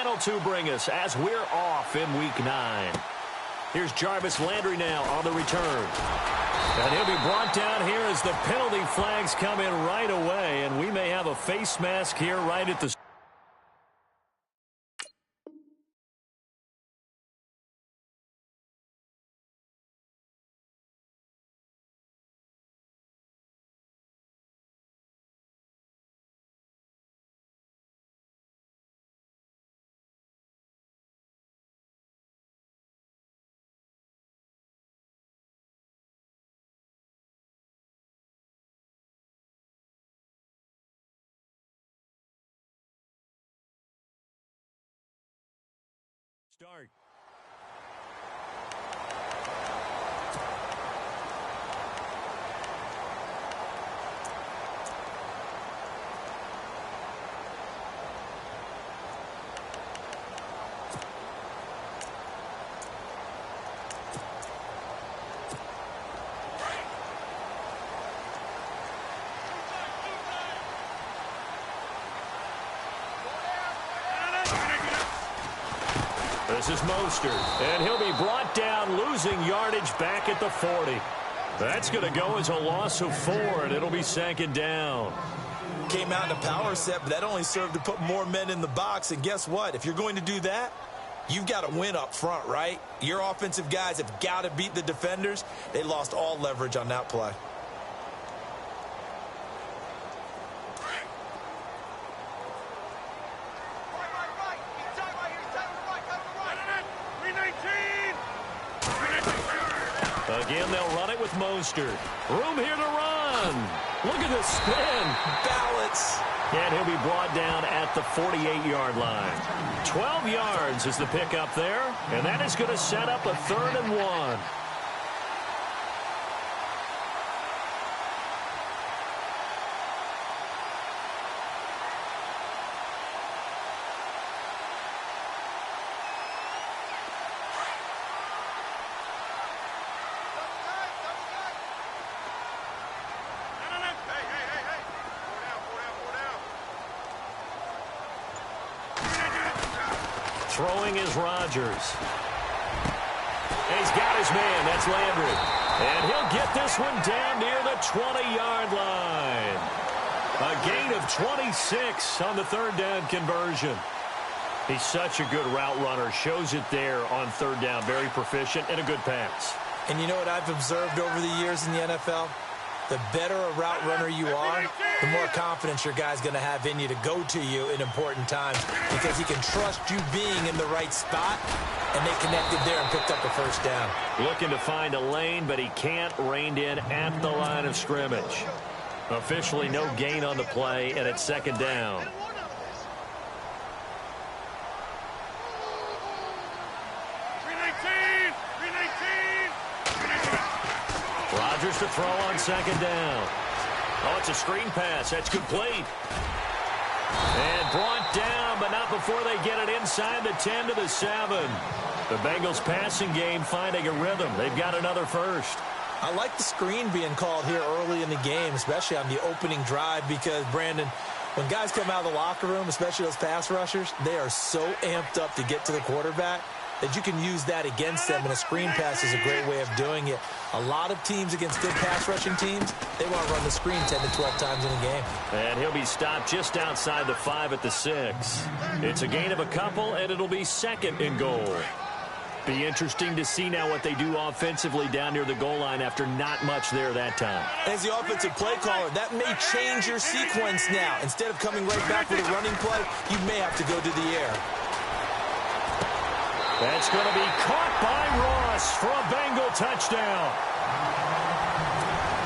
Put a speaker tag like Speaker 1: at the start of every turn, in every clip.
Speaker 1: final two bring us as we're off in Week 9. Here's Jarvis Landry now on the return. And he'll be brought down here as the penalty flags come in right away, and we may have a face mask here right at the start. This is Mostert, and he'll be brought down, losing yardage back at the 40. That's going to go as a loss of 4, and it'll be 2nd down.
Speaker 2: Came out in a power set, but that only served to put more men in the box. And guess what? If you're going to do that, you've got to win up front, right? Your offensive guys have got to beat the defenders. They lost all leverage on that play.
Speaker 1: Again, they'll run it with Mostert. Room here to run. Look at this spin.
Speaker 2: Balance.
Speaker 1: And he'll be brought down at the 48-yard line. 12 yards is the pickup there, and that is going to set up a 3rd and 1. Throwing is Rodgers. He's got his man. That's Landry. And he'll get this one down near the 20-yard line. A gain of 26 on the 3rd down conversion. He's such a good route runner. Shows it there on 3rd down. Very proficient and a good pass.
Speaker 2: And you know what I've observed over the years in the NFL? The better a route runner you are, the more confidence your guy's going to have in you to go to you in important times because he can trust you being in the right spot, and they connected there and picked up the 1st down.
Speaker 1: Looking to find a lane, but he can't. Reined in at the line of scrimmage. Officially no gain on the play, and it's 2nd down. Rodgers to throw on 2nd down. Oh, it's a screen pass. That's complete. And brought down, but not before they get it inside the 10 to the 7. The Bengals passing game finding a rhythm. They've got another 1st.
Speaker 2: I like the screen being called here early in the game, especially on the opening drive, because, Brandon, when guys come out of the locker room, especially those pass rushers, they are so amped up to get to the quarterback that you can use that against them, and a screen pass is a great way of doing it. A lot of teams against good pass rushing teams, they want to run the screen 10 to 12 times in a game.
Speaker 1: And he'll be stopped just outside the 5 at the 6. It's a gain of a couple, and it'll be 2nd and goal. Be interesting to see now what they do offensively down near the goal line after not much there that time.
Speaker 2: As the offensive play caller, that may change your sequence now. Instead of coming right back with a running play, you may have to go to the air.
Speaker 1: That's going to be caught by Ross for a Bengal touchdown.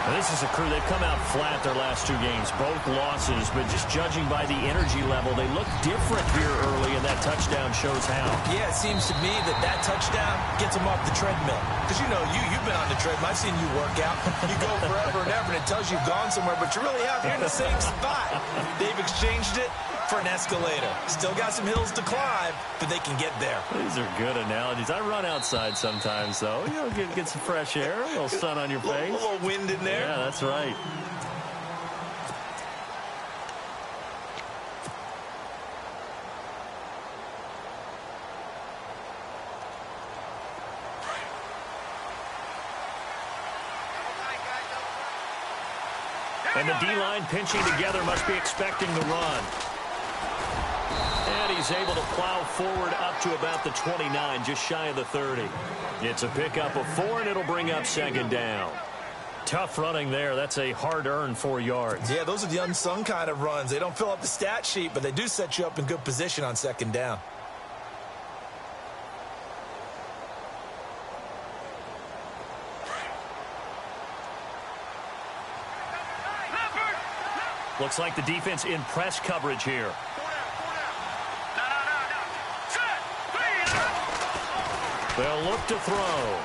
Speaker 1: Now, this is a crew. They've come out flat their last 2 games, both losses, but just judging by the energy level, they look different here early, and that touchdown shows how.
Speaker 2: Yeah, it seems to me that touchdown gets them off the treadmill. Because, you know, you've been on the treadmill. I've seen you work out. You go forever and ever, and it tells you you've gone somewhere, but you're really out here in the same spot. They've exchanged it for an escalator. Still got some hills to climb, but they can get there.
Speaker 1: These are good analogies. I run outside sometimes, though. You know, get some fresh air, a little sun on your face.
Speaker 2: A little wind in there.
Speaker 1: Yeah, that's right. And the D-line pinching together must be expecting the run. And he's able to plow forward up to about the 29, just shy of the 30. It's a pickup of 4, and it'll bring up second down. Tough running there. That's a hard-earned 4 yards.
Speaker 2: Yeah, those are the unsung kind of runs. They don't fill up the stat sheet, but they do set you up in good position on second down.
Speaker 1: Looks like the defense in press coverage here. They'll look to throw.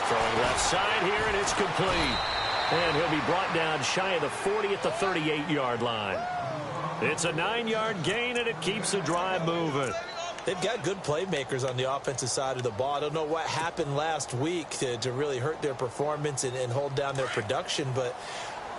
Speaker 1: Throwing left side here, and it's complete. And he'll be brought down shy of the 40 at the 38-yard line. It's a 9-yard gain, and it keeps the drive moving.
Speaker 2: They've got good playmakers on the offensive side of the ball. I don't know what happened last week to really hurt their performance and hold down their production, but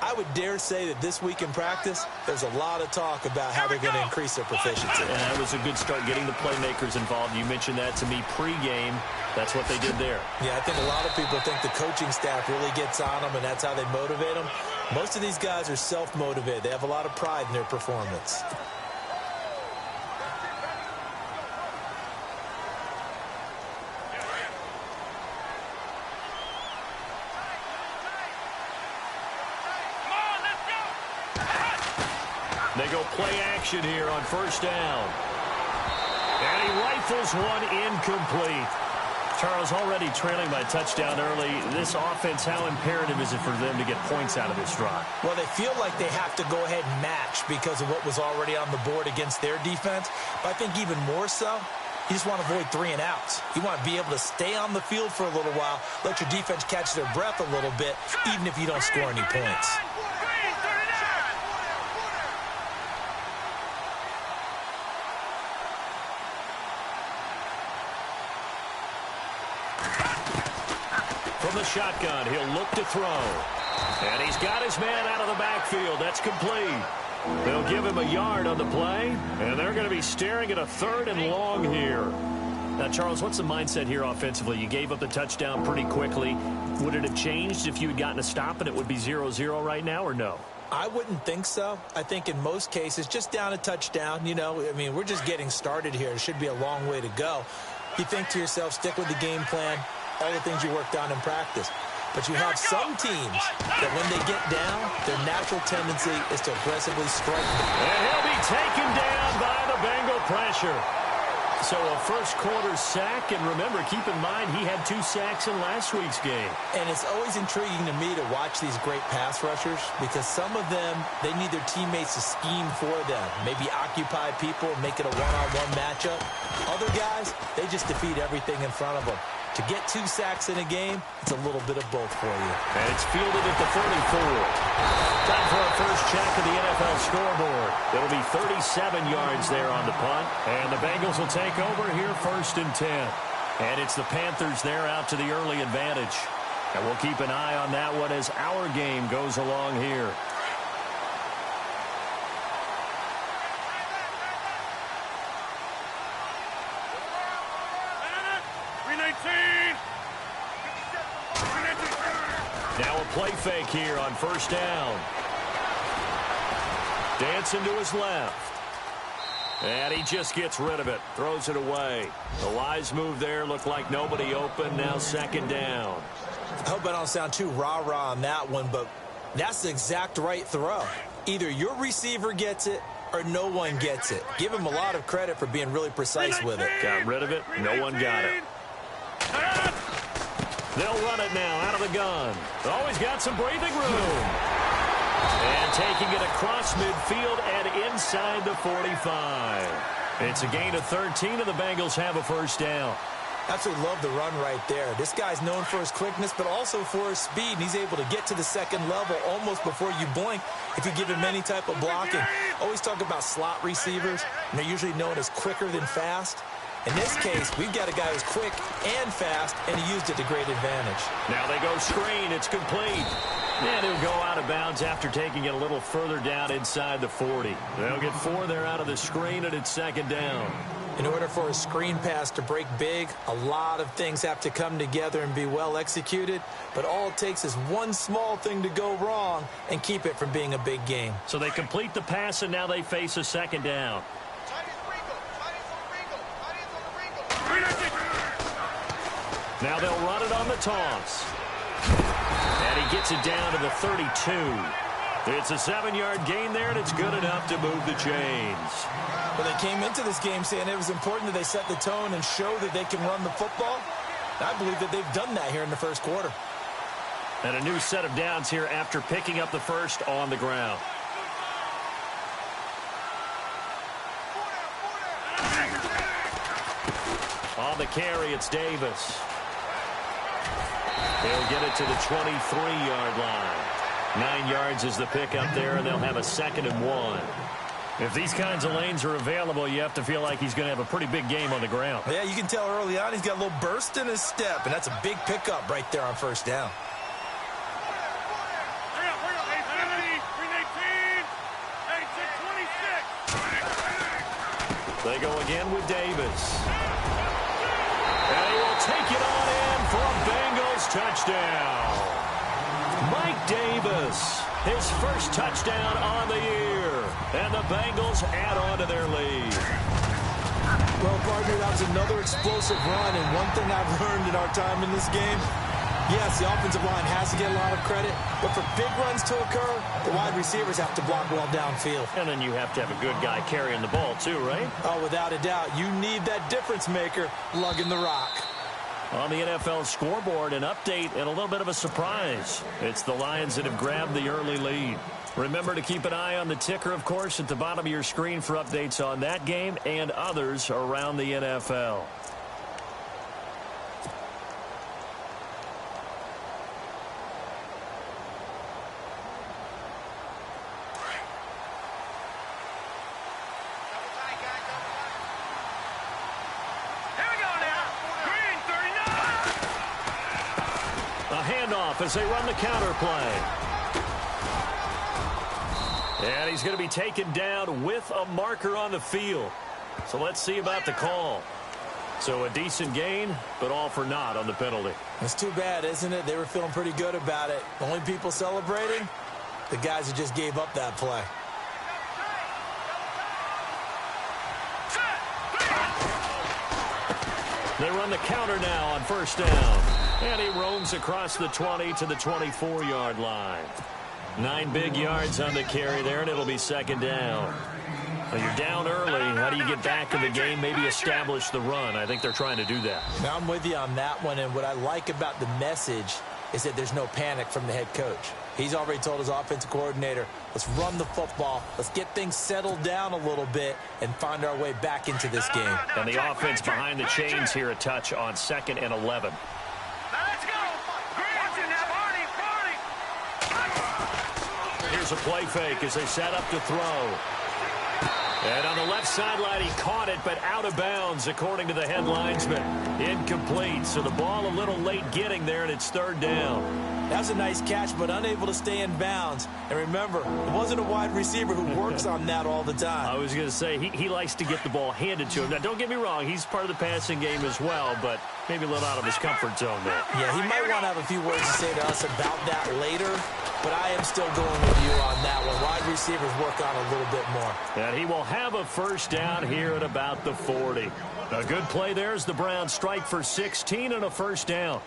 Speaker 2: I would dare say that this week in practice, there's a lot of talk about how they're going to increase their proficiency.
Speaker 1: And that was a good start, getting the playmakers involved. You mentioned that to me pregame. That's what they did there.
Speaker 2: Yeah, I think a lot of people think the coaching staff really gets on them, and that's how they motivate them. Most of these guys are self-motivated. They have a lot of pride in their performance.
Speaker 1: They go play action here on first down. And he rifles one incomplete. Charles, already trailing by touchdown early. This offense, how imperative is it for them to get points out of this drive?
Speaker 2: Well, they feel like they have to go ahead and match because of what was already on the board against their defense. But I think even more so, you just want to avoid 3 and outs. You want to be able to stay on the field for a little while, let your defense catch their breath a little bit, even if you don't score any points.
Speaker 1: From the shotgun, he'll look to throw. And he's got his man out of the backfield. That's complete. They'll give him a yard on the play, and they're going to be staring at a 3rd and long here. Now, Charles, what's the mindset here offensively? You gave up the touchdown pretty quickly. Would it have changed if you had gotten a stop and it would be 0-0 right now, or no?
Speaker 2: I wouldn't think so. I think in most cases, just down a touchdown, we're just getting started here. It should be a long way to go. You think to yourself, stick with the game plan, all the things you worked on in practice. But you have some teams that when they get down, their natural tendency is to aggressively strike them.
Speaker 1: And he'll be taken down by the Bengal pressure. So a first-quarter sack, and remember, keep in mind, he had 2 sacks in last week's game.
Speaker 2: And it's always intriguing to me to watch these great pass rushers because some of them, they need their teammates to scheme for them, maybe occupy people, make it a one-on-one matchup. Other guys, they just defeat everything in front of them. To get 2 sacks in a game, it's a little bit of both for you.
Speaker 1: And it's fielded at the 34. Time for our first check of the NFL scoreboard. It'll be 37 yards there on the punt. And the Bengals will take over here 1st and 10. And it's the Panthers there out to the early advantage. And we'll keep an eye on that one as our game goes along here. Now a play fake here on first down. Dancing to his left. And he just gets rid of it. Throws it away. The wise move there. Looked like nobody open. Now second down.
Speaker 2: I hope I don't sound too rah-rah on that one, but that's the exact right throw. Either your receiver gets it or no one gets it. Give him a lot of credit for being really precise with it.
Speaker 1: Got rid of it. No one got it. They'll run it now out of the gun. Always got some breathing room. And taking it across midfield and inside the 45. It's a gain of 13, and the Bengals have a first down.
Speaker 2: Absolutely love the run right there. This guy's known for his quickness, but also for his speed, and he's able to get to the second level almost before you blink if you give him any type of blocking. Always talk about slot receivers, and they're usually known as quicker than fast. In this case, we've got a guy who's quick and fast, and he used it to great advantage.
Speaker 1: Now they go screen. It's complete. And he'll go out of bounds after taking it a little further down inside the 40. They'll get 4 there out of the screen, and it's second down.
Speaker 2: In order for a screen pass to break big, a lot of things have to come together and be well executed, but all it takes is one small thing to go wrong and keep it from being a big game.
Speaker 1: So they complete the pass, and now they face a second down. Now they'll run it on the toss. And he gets it down to the 32. It's a 7-yard gain there, and it's good enough to move the chains.
Speaker 2: Well, they came into this game saying it was important that they set the tone and show that they can run the football. I believe that they've done that here in the first quarter.
Speaker 1: And a new set of downs here after picking up the first on the ground. On the carry, it's Davis. He'll get it to the 23-yard line. 9 yards is the pickup there, and they'll have a 2nd and 1. If these kinds of lanes are available, you have to feel like he's going to have a pretty big game on the ground.
Speaker 2: Yeah, you can tell early on he's got a little burst in his step, and that's a big pickup right there on first down.
Speaker 1: They go again with Davis. And he will take it on in for a Bengals touchdown. Mike Davis, his first touchdown on the year. And the Bengals add on to their lead.
Speaker 2: Well, partner, that was another explosive run, and one thing I've learned in our time in this game, yes, the offensive line has to get a lot of credit, but for big runs to occur, the wide receivers have to block well downfield.
Speaker 1: And then you have to have a good guy carrying the ball too, right?
Speaker 2: Oh, without a doubt. You need that difference maker lugging the rock.
Speaker 1: On the NFL scoreboard, an update and a little bit of a surprise. It's the Lions that have grabbed the early lead. Remember to keep an eye on the ticker, of course, at the bottom of your screen for updates on that game and others around the NFL. As they run the counter play. And he's going to be taken down with a marker on the field. So let's see about the call. So a decent gain, but all for naught on the penalty.
Speaker 2: It's too bad, isn't it? They were feeling pretty good about it. The only people celebrating, the guys who just gave up that play.
Speaker 1: They run the counter now on first down. And he roams across the 20 to the 24-yard line. 9 big yards on the carry there, and it'll be second down. Well, you're down early. How do you get back in the game, maybe establish the run? I think they're trying to do that.
Speaker 2: Now, I'm with you on that one, and what I like about the message is that there's no panic from the head coach. He's already told his offensive coordinator, let's run the football, let's get things settled down a little bit and find our way back into this game.
Speaker 1: And the offense behind the chains here, a touch on 2nd and 11. Here's a play fake as they set up to throw. And on the left sideline, he caught it, but out of bounds, according to the head linesman. Incomplete, so the ball a little late getting there, and it's third down.
Speaker 2: That was a nice catch, but unable to stay in bounds. And remember, it wasn't a wide receiver who works on that all the time.
Speaker 1: I was going to say, he likes to get the ball handed to him. Now, don't get me wrong, he's part of the passing game as well, but maybe a little out of his comfort zone there.
Speaker 2: Yeah, he might want to have a few words to say to us about that later, but I am still going with you on that one. Wide receivers work on a little bit more.
Speaker 1: And he will have a first down here at about the 40. A good play there as the Browns strike for 16 and a first down.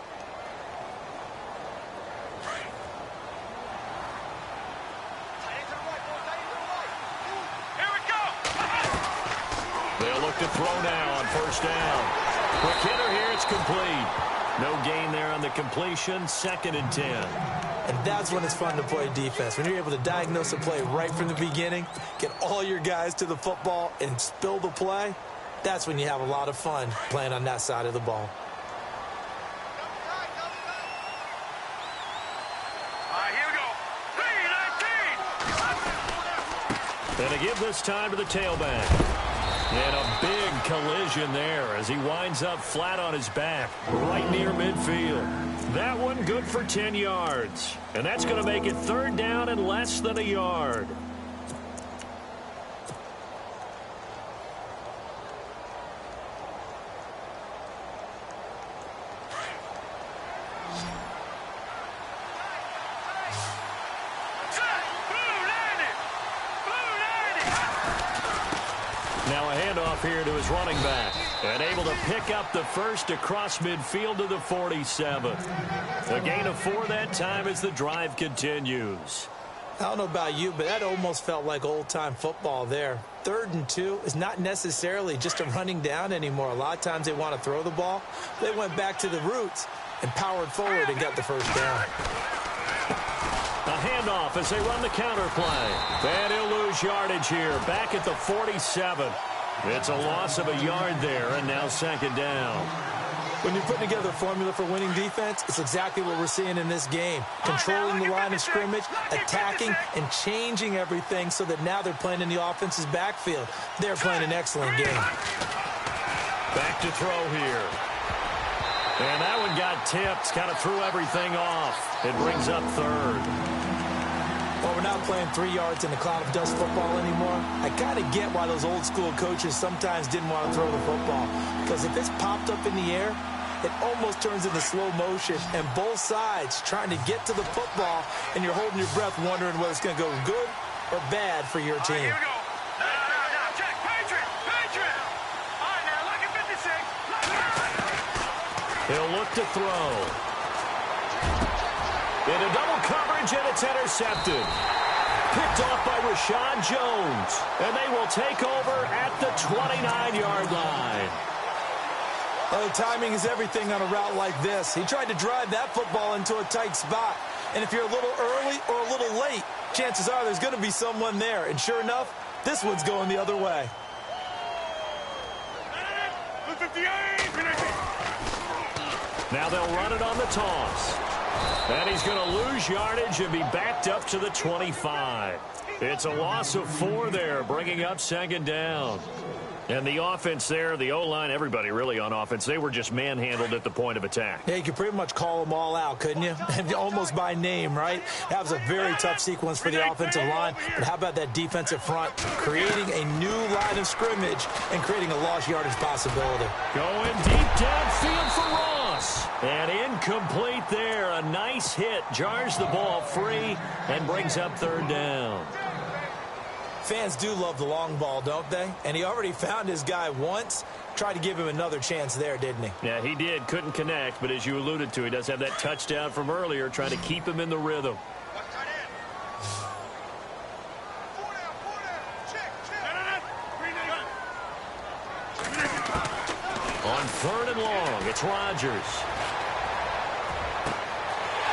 Speaker 1: They'll look to throw now on first down. Quick hitter here, it's complete. No gain there on the completion, 2nd and 10.
Speaker 2: And that's when it's fun to play defense. When you're able to diagnose a play right from the beginning, get all your guys to the football and spill the play, that's when you have a lot of fun playing on that side of the ball.
Speaker 1: And a give this time to the tailback. And a big collision there as he winds up flat on his back right near midfield. That one good for 10 yards. And that's going to make it third down and less than a yard. to his running back. And able to pick up the first across midfield to the 47. A gain of 4 that time as the drive continues.
Speaker 2: I don't know about you, but that almost felt like old-time football there. 3rd and 2 is not necessarily just a running down anymore. A lot of times they want to throw the ball. They went back to the roots and powered forward and got the first down.
Speaker 1: A handoff as they run the counter play. And he'll lose yardage here, back at the 47. It's a loss of a yard there, and now 2nd down.
Speaker 2: When you're putting together a formula for winning defense, it's exactly what we're seeing in this game. Controlling the line of scrimmage, attacking, and changing everything so that now they're playing in the offense's backfield. They're playing an excellent game.
Speaker 1: Back to throw here. And that one got tipped, kind of threw everything off. It brings up 3rd.
Speaker 2: Well, we're not playing 3 yards in a cloud of dust football anymore. I kind of get why those old school coaches sometimes didn't want to throw the football. Because if it's popped up in the air, it almost turns into slow motion. And both sides trying to get to the football, and you're holding your breath wondering whether it's going to go good or bad for your team.
Speaker 3: Here we go. Check. Patriot. All right, now, look at 56.
Speaker 1: He'll look to throw. Into double coverage, and it's intercepted. Picked off by Rashad Jones. And they will take over at the 29-yard line.
Speaker 2: Well, the timing is everything on a route like this. He tried to drive that football into a tight spot. And if you're a little early or a little late, chances are there's going to be someone there. And sure enough, this one's going the other way.
Speaker 1: Now they'll run it on the toss. And he's going to lose yardage and be backed up to the 25. It's a loss of 4 there, bringing up 2nd down. And the offense there, the O-line, everybody really on offense, they were just manhandled at the point of attack.
Speaker 2: Yeah, you could pretty much call them all out, couldn't you? Almost by name, right? That was a very tough sequence for the offensive line. But how about that defensive front? Creating a new line of scrimmage and creating a lost yardage possibility.
Speaker 1: Going deep downfield for Ross. And incomplete there. A nice hit. Jars the ball free and brings up 3rd down.
Speaker 2: Fans do love the long ball, don't they? And he already found his guy once. Tried to give him another chance there, didn't he?
Speaker 1: Yeah, he did. Couldn't connect, but as you alluded to, he does have that touchdown from earlier, trying to keep him in the rhythm. On 3rd and long, it's Rodgers.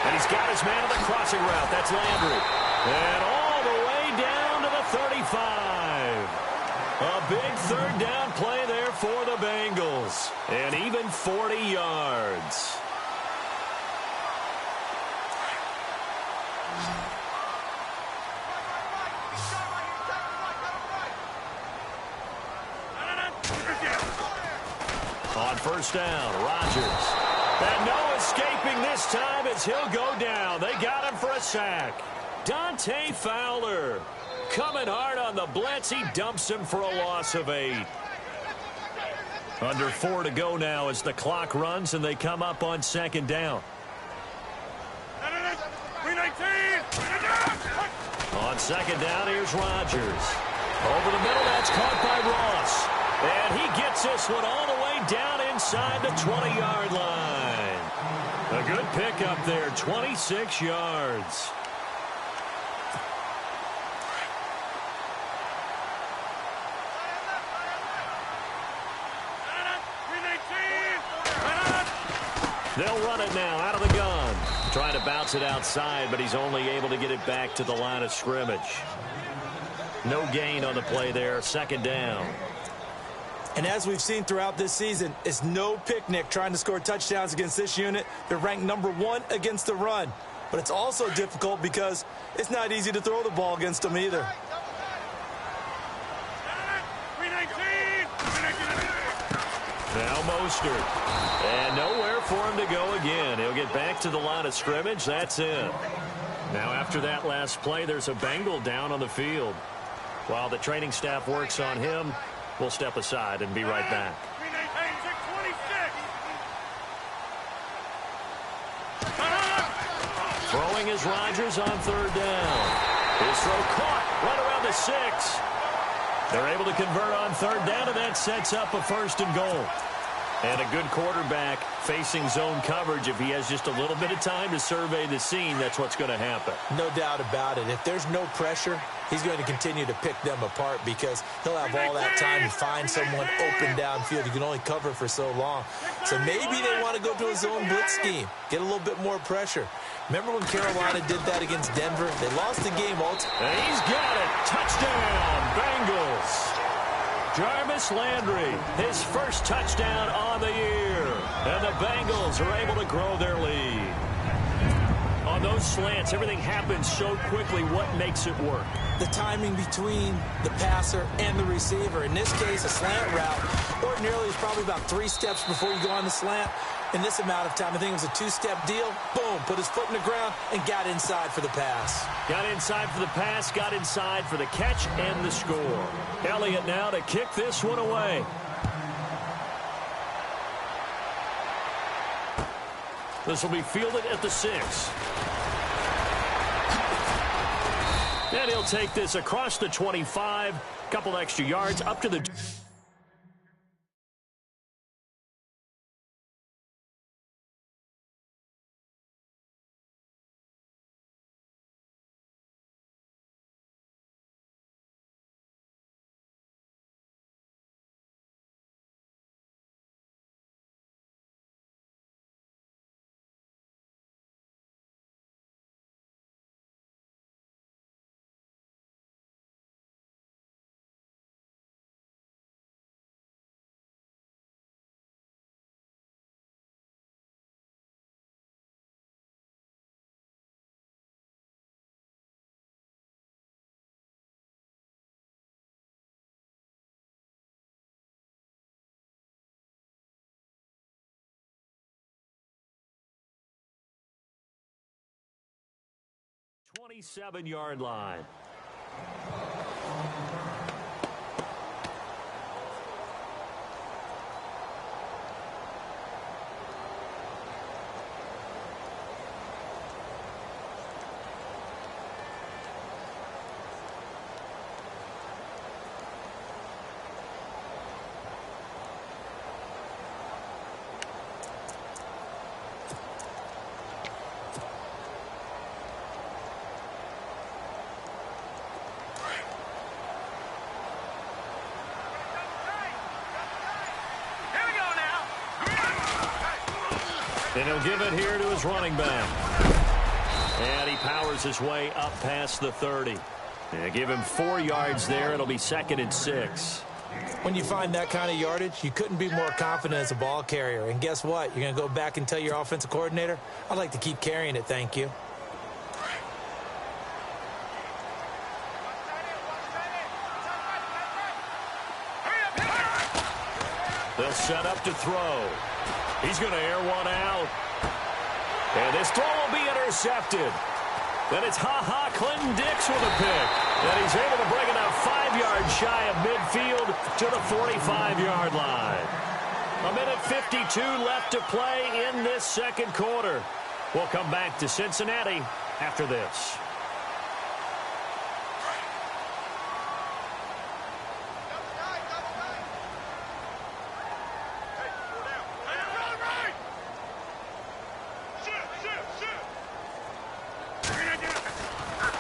Speaker 1: And he's got his man on the crossing route. That's Landry. And all the way down to the 35. A big 3rd down play there for the Bengals. And even 40 yards. On 1st down, Rodgers. And no escaping this time as he'll go down. They got him for a sack. Dante Fowler coming hard on the blitz. He dumps him for a loss of 8. Under 4 to go now as the clock runs and they come up on 2nd down. On 2nd down, here's Rodgers. Over the middle, that's caught by Ross. And he gets this one all the way down inside the 20-yard line. A good pickup there, 26 yards. They'll run it now out of the gun. Trying to bounce it outside, but he's only able to get it back to the line of scrimmage. No gain on the play there, 2nd down.
Speaker 2: And as we've seen throughout this season, it's no picnic trying to score touchdowns against this unit. They're ranked number 1 against the run. But it's also difficult because it's not easy to throw the ball against them either.
Speaker 1: Now Mostert. And nowhere for him to go again. He'll get back to the line of scrimmage. That's it. Now after that last play, there's a Bengal down on the field. While the training staff works on him, we'll step aside and be right back. Throwing is Rodgers on 3rd down. His throw caught right around the 6. They're able to convert on third down, and that sets up a 1st and goal. And a good quarterback facing zone coverage. If he has just a little bit of time to survey the scene, that's what's going to happen.
Speaker 2: No doubt about it. If there's no pressure, he's going to continue to pick them apart because he'll have all that time to find someone open downfield. He can only cover for so long. So maybe they want to go to a zone blitz scheme, get a little bit more pressure. Remember when Carolina did that against Denver? They lost the game ultimately.
Speaker 1: And he's got it. Touchdown, Bengals. Jarvis Landry, his first touchdown on the year. And the Bengals are able to grow their lead. On those slants, everything happens so quickly. What makes it work?
Speaker 2: The timing between the passer and the receiver. In this case, a slant route ordinarily is probably about 3 steps before you go on the slant. In this amount of time, I think it was a 2-step deal. Boom, put his foot in the ground and got inside for the pass.
Speaker 1: Got inside for the pass, got inside for the catch and the score. Elliott now to kick this one away. This will be fielded at the 6. And he'll take this across the 25. Couple extra yards up to the... ...27-yard line. And he'll give it here to his running back. And he powers his way up past the 30. And give him 4 yards there. It'll be 2nd and 6.
Speaker 2: When you find that kind of yardage, you couldn't be more confident as a ball carrier. And guess what? You're going to go back and tell your offensive coordinator, I'd like to keep carrying it, thank you.
Speaker 1: They'll set up to throw. He's going to air one out. And this throw will be intercepted. Then it's Clinton Dix with a pick. And he's able to bring it out 5 yards shy of midfield to the 45-yard line. 1:52 left to play in this 2nd quarter. We'll come back to Cincinnati after this.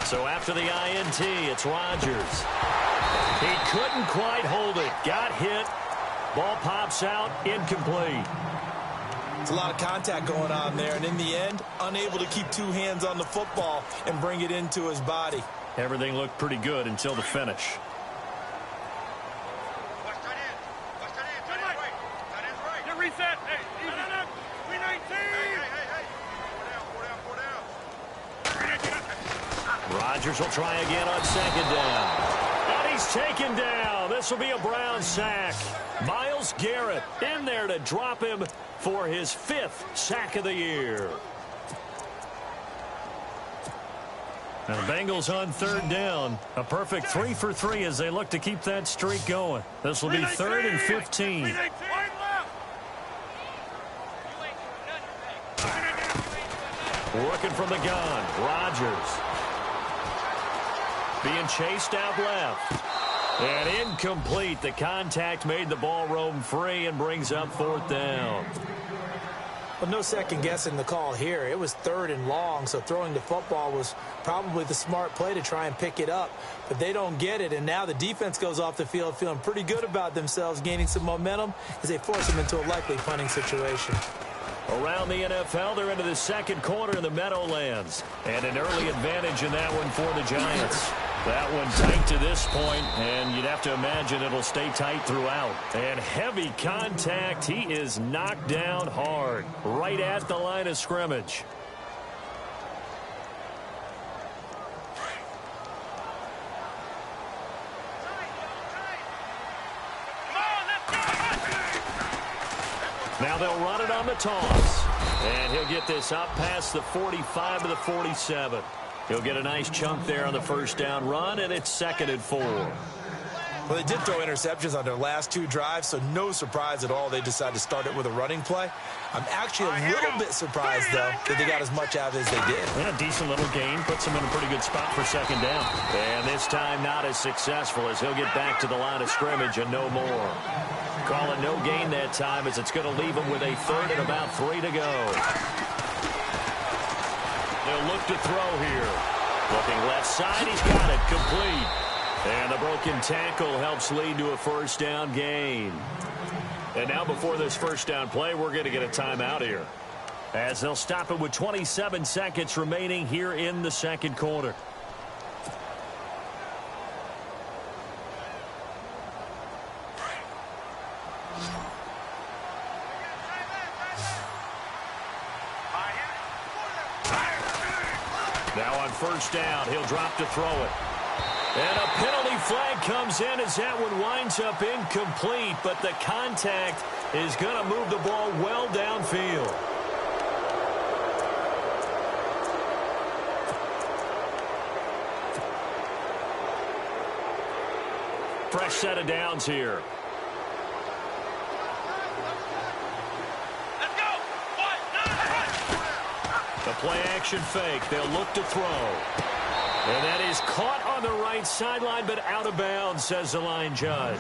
Speaker 1: So after the INT, it's Rodgers. He couldn't quite hold it. Got hit. Ball pops out. Incomplete.
Speaker 2: It's a lot of contact going on there, and in the end, unable to keep 2 hands on the football and bring it into his body.
Speaker 1: Everything looked pretty good until the finish.
Speaker 3: Get reset. Hey, easy.
Speaker 1: Rodgers will try again on 2nd down. And he's taken down. This will be a Brown sack. Myles Garrett in there to drop him for his 5th sack of the year. Now the Bengals on 3rd down. A perfect 3 for 3 as they look to keep that streak going. This will be 3rd and 15. Working from the gun. Rodgers. Being chased out left. And incomplete. The contact made the ball roam free and brings up 4th down.
Speaker 2: Well, no second guessing the call here. It was 3rd and long, so throwing the football was probably the smart play to try and pick it up. But they don't get it, and now the defense goes off the field feeling pretty good about themselves, gaining some momentum as they force them into a likely punting situation.
Speaker 1: Around the NFL, they're into the second quarter in the Meadowlands. And an early advantage in that one for the Giants. That one tight to this point, and you'd have to imagine it'll stay tight throughout. And heavy contact. He is knocked down hard, right at the line of scrimmage. Now they'll run it on the toss. And he'll get this up past the 45 to the 47. He'll get a nice chunk there on the first down run, and it's 2nd and 4.
Speaker 2: Well, they did throw interceptions on their last 2 drives, so no surprise at all they decided to start it with a running play. I'm actually a little bit surprised, though, that they got as much out as they did.
Speaker 1: Yeah, decent little gain. Puts them in a pretty good spot for 2nd down. And this time not as successful as he'll get back to the line of scrimmage and no more. Calling no gain that time as it's going to leave him with a 3rd and about 3 to go. They'll look to throw here. Looking left side, he's got it, complete. And the broken tackle helps lead to a 1st down gain. And now before this 1st down play, we're going to get a timeout here, as they'll stop it with 27 seconds remaining here in the second quarter. Now on 1st down, he'll drop to throw it. And a penalty flag comes in as that one winds up incomplete, but the contact is going to move the ball well downfield. Fresh set of downs here. The play action fake. They'll look to throw. And that is caught on the right sideline, but out of bounds, says the line judge.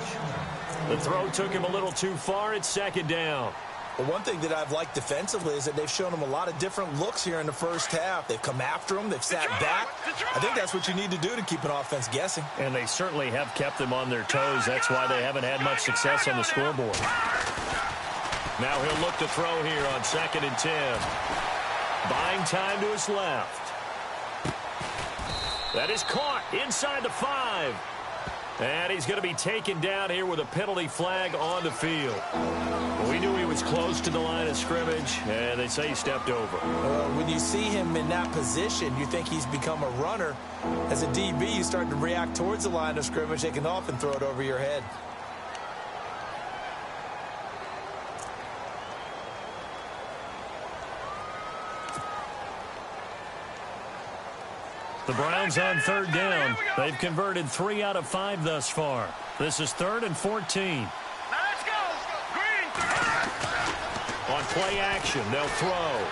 Speaker 1: The throw took him a little too far. It's 2nd down.
Speaker 2: Well, one thing that I've liked defensively is that they've shown him a lot of different looks here in the first half. They've come after him. They've sat back. I think that's what you need to do to keep an offense guessing.
Speaker 1: And they certainly have kept them on their toes. That's why they haven't had much success on the scoreboard. Now he'll look to throw here on 2nd and 10. Buying time to his left. That is caught inside the 5. And he's going to be taken down here with a penalty flag on the field. We knew he was close to the line of scrimmage, and they say he stepped over.
Speaker 2: When you see him in that position, you think he's become a runner. As a DB, you start to react towards the line of scrimmage. They can often throw it over your head.
Speaker 1: The Browns on 3rd down. They've converted 3 out of 5 thus far. This is 3rd and 14.
Speaker 3: Now let's go. Green.
Speaker 1: On play action, they'll throw.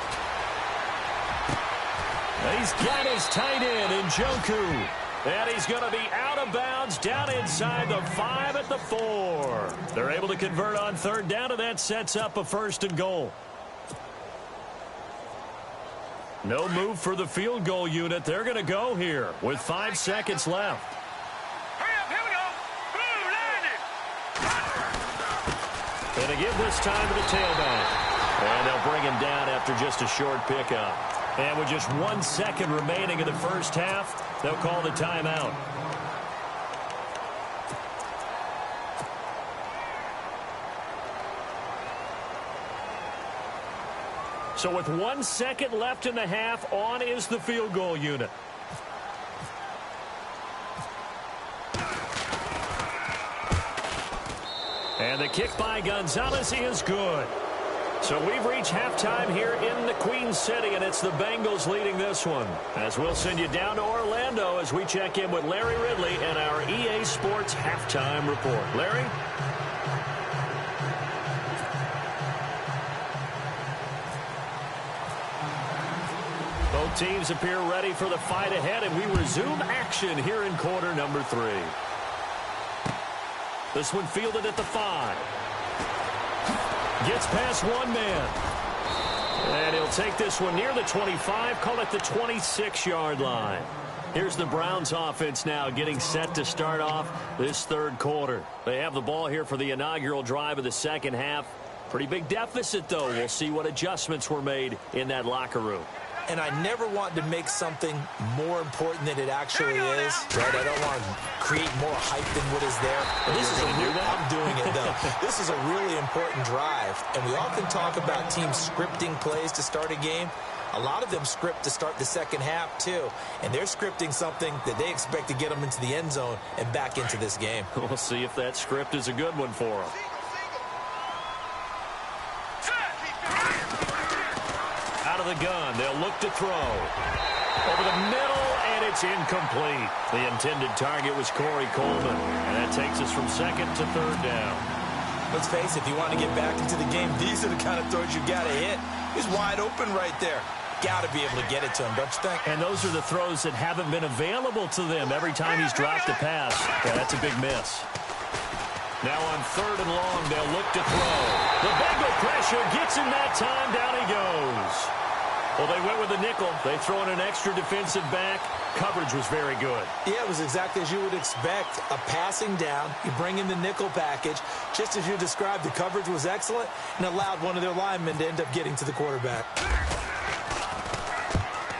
Speaker 1: He's got his tight end, Njoku. And he's going to be out of bounds down inside the 5 at the 4. They're able to convert on 3rd down, and that sets up a 1st and goal. No move for the field goal unit. They're going to go here with 5 seconds left.
Speaker 3: Hurry up, here we go. Blue, land it.
Speaker 1: And they give this time to the tailback. And they'll bring him down after just a short pickup. And with just 1 second remaining in the first half, they'll call the timeout. So with 1 second left in the half, on is the field goal unit. And the kick by Gonzalez is good. So we've reached halftime here in the Queen City, and it's the Bengals leading this one. As we'll send you down to Orlando as we check in with Larry Ridley and our EA Sports Halftime Report. Larry? Both teams appear ready for the fight ahead, and we resume action here in quarter number 3. This one fielded at the 5. Gets past one man. And he'll take this one near the 25, call it the 26-yard line. Here's the Browns offense now getting set to start off this third quarter. They have the ball here for the inaugural drive of the second half. Pretty big deficit, though. We'll see what adjustments were made in that locker room.
Speaker 2: And I never want to make something more important than it actually is. Right? I don't want to create more hype than what is there. But this is I'm doing it, though. This is a really important drive. And we often talk about teams scripting plays to start a game. A lot of them script to start the second half, too. And they're scripting something that they expect to get them into the end zone and back into this game.
Speaker 1: We'll see if that script is a good one for them. Out of the gun, they'll look to throw. Over the middle, and it's incomplete. The intended target was Corey Coleman. And that takes us from second to third down.
Speaker 2: Let's face it, if you want to get back into the game, these are the kind of throws you got to hit. He's wide open right there. Got to be able to get it to him, don't you think?
Speaker 1: And those are the throws that haven't been available to them every time he's dropped a pass. Yeah, that's a big miss. Now on third and long, they'll look to throw. The Bengal pressure gets him that time. Down he goes. Well, they went with a nickel. They throw in an extra defensive back. Coverage was very good.
Speaker 2: Yeah, it was exactly as you would expect. A passing down. You bring in the nickel package. Just as you described, the coverage was excellent and allowed one of their linemen to end up getting to the quarterback.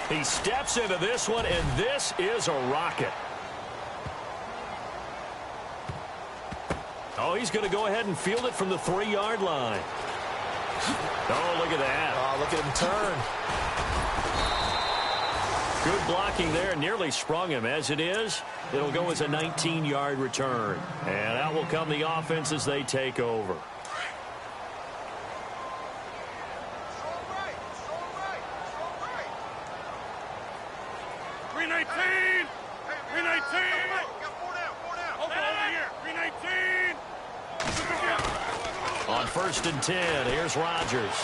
Speaker 1: He steps into this one, and this is a rocket. Oh, he's going to go ahead and field it from the 3-yard line. Oh, look at that.
Speaker 2: Oh, look at him turn.
Speaker 1: Good blocking there. Nearly sprung him. As it is, it'll go as a 19-yard return. And out will come the offense as they take over. On 1st and 10, here's Rodgers.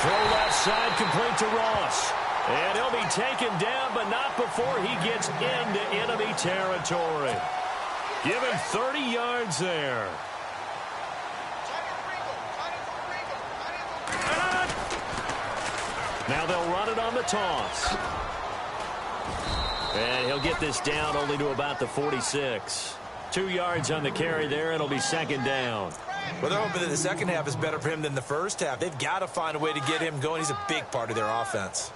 Speaker 1: Throw left side, complete to Ross. And he'll be taken down, but not before he gets into enemy territory. Give him 30 yards there. Now they'll run it on the toss. And he'll get this down only to about the 46. 2 yards on the carry there. It'll be second down.
Speaker 2: Well, they're hoping that the second half is better for him than the first half. They've got to find a way to get him going. He's a big part of their offense.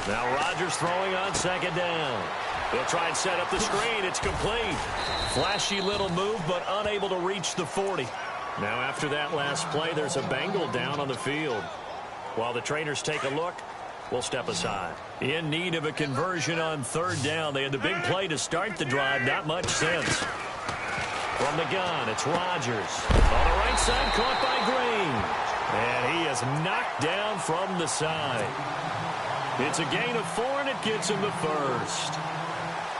Speaker 1: Now Rodgers throwing on second down. They'll try and set up the screen. It's complete. Flashy little move, but unable to reach the 40. Now after that last play, there's a Bengal down on the field. While the trainers take a look, we'll step aside. In need of a conversion on third down. They had the big play to start the drive. Not much sense. From the gun, it's Rodgers. On the right side, caught by Green. And he is knocked down from the side. It's a gain of 4, and it gets him the first.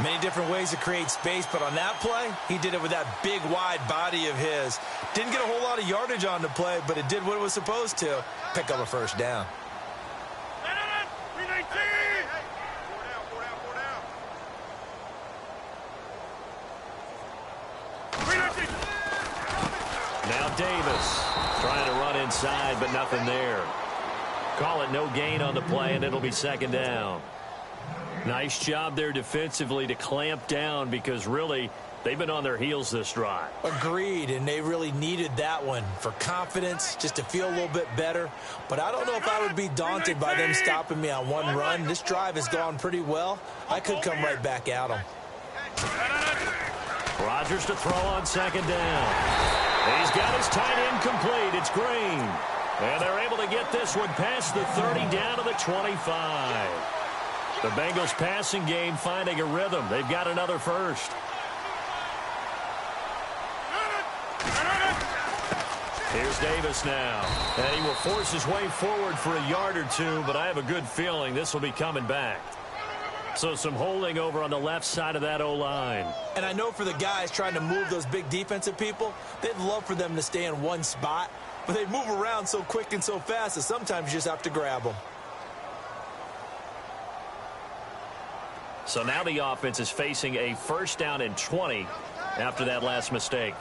Speaker 2: Many different ways to create space, but on that play, he did it with that big, wide body of his. Didn't get a whole lot of yardage on the play, but it did what it was supposed to. Pick up a first down.
Speaker 1: Now Davis trying to run inside, but nothing there. Call it no gain on the play, and it'll be second down. Nice job there defensively to clamp down because really they've been on their heels this drive.
Speaker 2: Agreed, and they really needed that one for confidence, just to feel a little bit better. But I don't know if I would be daunted by them stopping me on one run. This drive has gone pretty well. I could come right back at them.
Speaker 1: Rodgers to throw on second down. He's got his tight end complete. It's Green. And they're able to get this one past the 30 down to the 25. The Bengals passing game finding a rhythm. They've got another first. Here's Davis now. And he will force his way forward for a yard or two, but I have a good feeling this will be coming back. So some holding over on the left side of that O-line.
Speaker 2: And I know for the guys trying to move those big defensive people, they'd love for them to stay in one spot. But they move around so quick and so fast that sometimes you just have to grab them.
Speaker 1: So now the offense is facing a first down and 20 after that last mistake.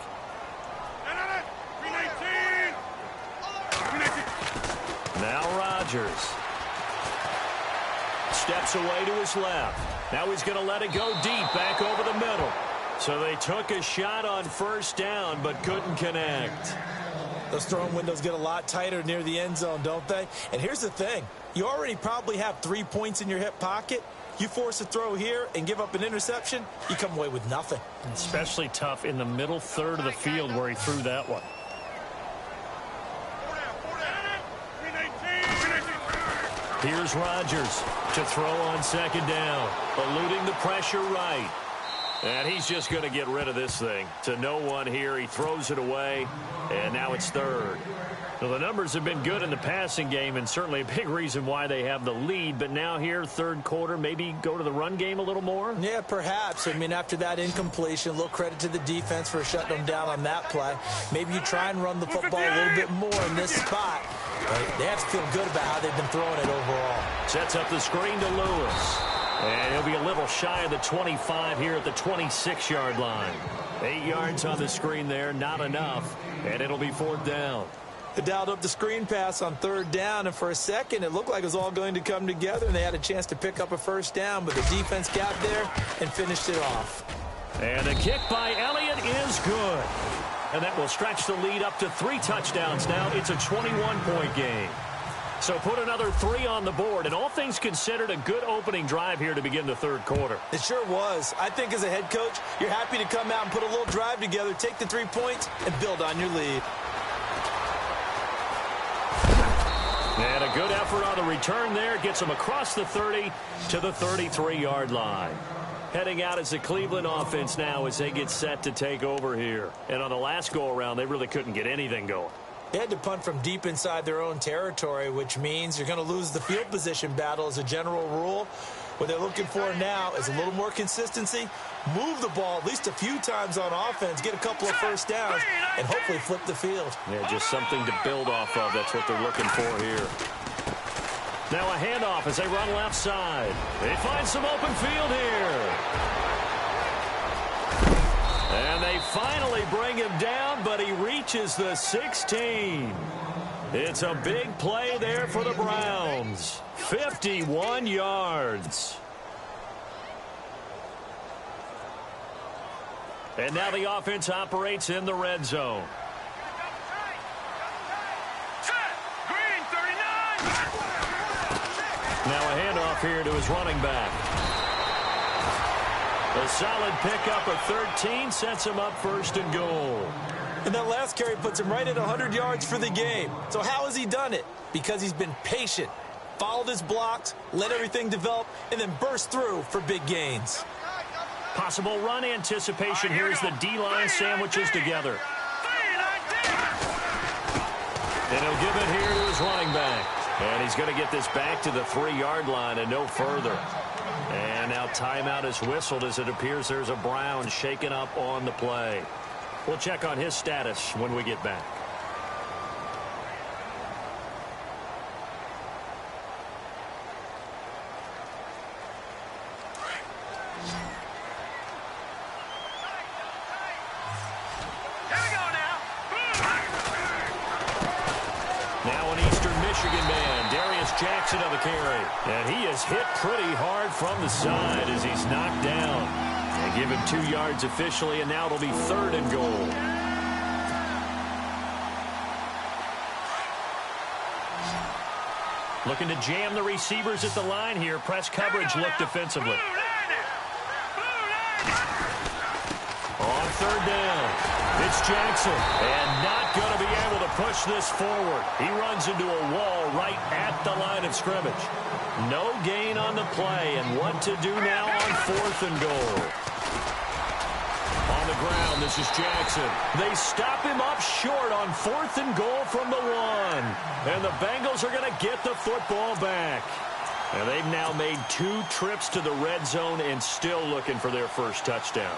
Speaker 1: Now Rodgers steps away to his left. Now he's going to let it go deep back over the middle. So they took a shot on first down but couldn't connect.
Speaker 2: Those throwing windows get a lot tighter near the end zone, don't they? And here's the thing. You already probably have 3 points in your hip pocket. You force a throw here and give up an interception, you come away with nothing.
Speaker 4: Especially tough in the middle third of the field where he threw that one.
Speaker 1: Here's Rodgers to throw on second down, eluding the pressure right. And he's just going to get rid of this thing. To no one here. He throws it away, and now it's third. Well, the numbers have been good in the passing game, and certainly a big reason why they have the lead. But now here, third quarter, maybe go to the run game a little more?
Speaker 2: Yeah, perhaps. I mean, after that incompletion, a little credit to the defense for shutting them down on that play. Maybe you try and run the football a little bit more in this spot. But they have to feel good about how they've been throwing it overall.
Speaker 1: Sets up the screen to Lewis. And he'll be a little shy of the 25 here at the 26-yard line. 8 yards on the screen there, not enough. And it'll be fourth down.
Speaker 2: They dialed up the screen pass on third down, and for a second it looked like it was all going to come together, and they had a chance to pick up a first down, but the defense got there and finished it off.
Speaker 1: And the kick by Elliott is good. And that will stretch the lead up to 3 touchdowns now. It's a 21-point game. So put another 3 on the board, and all things considered, a good opening drive here to begin the third quarter.
Speaker 2: It sure was. I think as a head coach, you're happy to come out and put a little drive together, take the 3 points, and build on your lead.
Speaker 1: And a good effort on the return there. Gets them across the 30 to the 33-yard line. Heading out as the Cleveland offense now as they get set to take over here. And on the last go-around, they really couldn't get anything going.
Speaker 2: They had to punt from deep inside their own territory, which means you're going to lose the field position battle as a general rule. What they're looking for now is a little more consistency, move the ball at least a few times on offense, get a couple of first downs, and hopefully flip the field.
Speaker 1: Yeah, just something to build off of. That's what they're looking for here. Now a handoff as they run left side. They find some open field here. And they finally bring him down, but he reaches the 16. It's a big play there for the Browns. 51 yards. And now the offense operates in the red zone. Now a handoff here to his running back. A solid pickup of 13 sets him up first and goal.
Speaker 2: And that last carry puts him right at 100 yards for the game. So how has he done it? Because he's been patient, followed his blocks, let everything develop, and then burst through for big gains.
Speaker 1: Possible run anticipation here as the D-line sandwiches together. And he'll give it here to his running back. And he's going to get this back to the 3-yard line and no further. And now timeout is whistled as it appears there's a Brown shaken up on the play. We'll check on his status when we get back. Jackson of the carry. And he is hit pretty hard from the side as he's knocked down. They give him 2 yards officially, and now it'll be third and goal. Looking to jam the receivers at the line here. Press coverage look defensively. On third down. It's Jackson, and not going to be able to push this forward. He runs into a wall right at the line of scrimmage. No gain on the play, and what to do now on fourth and goal. On the ground, this is Jackson. They stop him up short on fourth and goal from the 1. And the Bengals are going to get the football back. And they've now made 2 trips to the red zone and still looking for their first touchdown.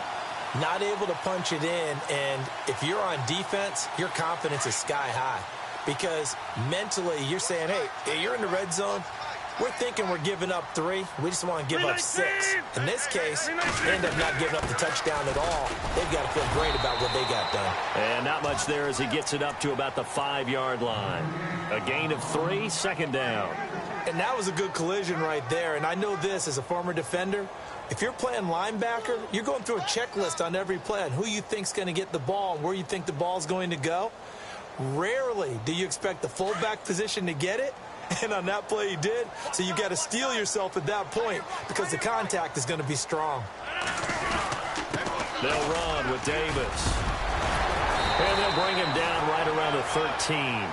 Speaker 2: Not able to punch it in, and if you're on defense, your confidence is sky high. Because mentally, you're saying, hey, you're in the red zone. We're thinking we're giving up 3. We just want to give up 6. In this case, they end up not giving up the touchdown at all. They've got to feel great about what they got done.
Speaker 1: And not much there as he gets it up to about the 5-yard line. A gain of 3, second down.
Speaker 2: And that was a good collision right there. And I know this as a former defender. If you're playing linebacker, you're going through a checklist on every play on who you think's going to get the ball and where you think the ball's going to go. Rarely do you expect the fullback position to get it. And on that play he did. So you got to steel yourself at that point because the contact is going to be strong.
Speaker 1: They'll run with Davis. And they'll bring him down right around the 13.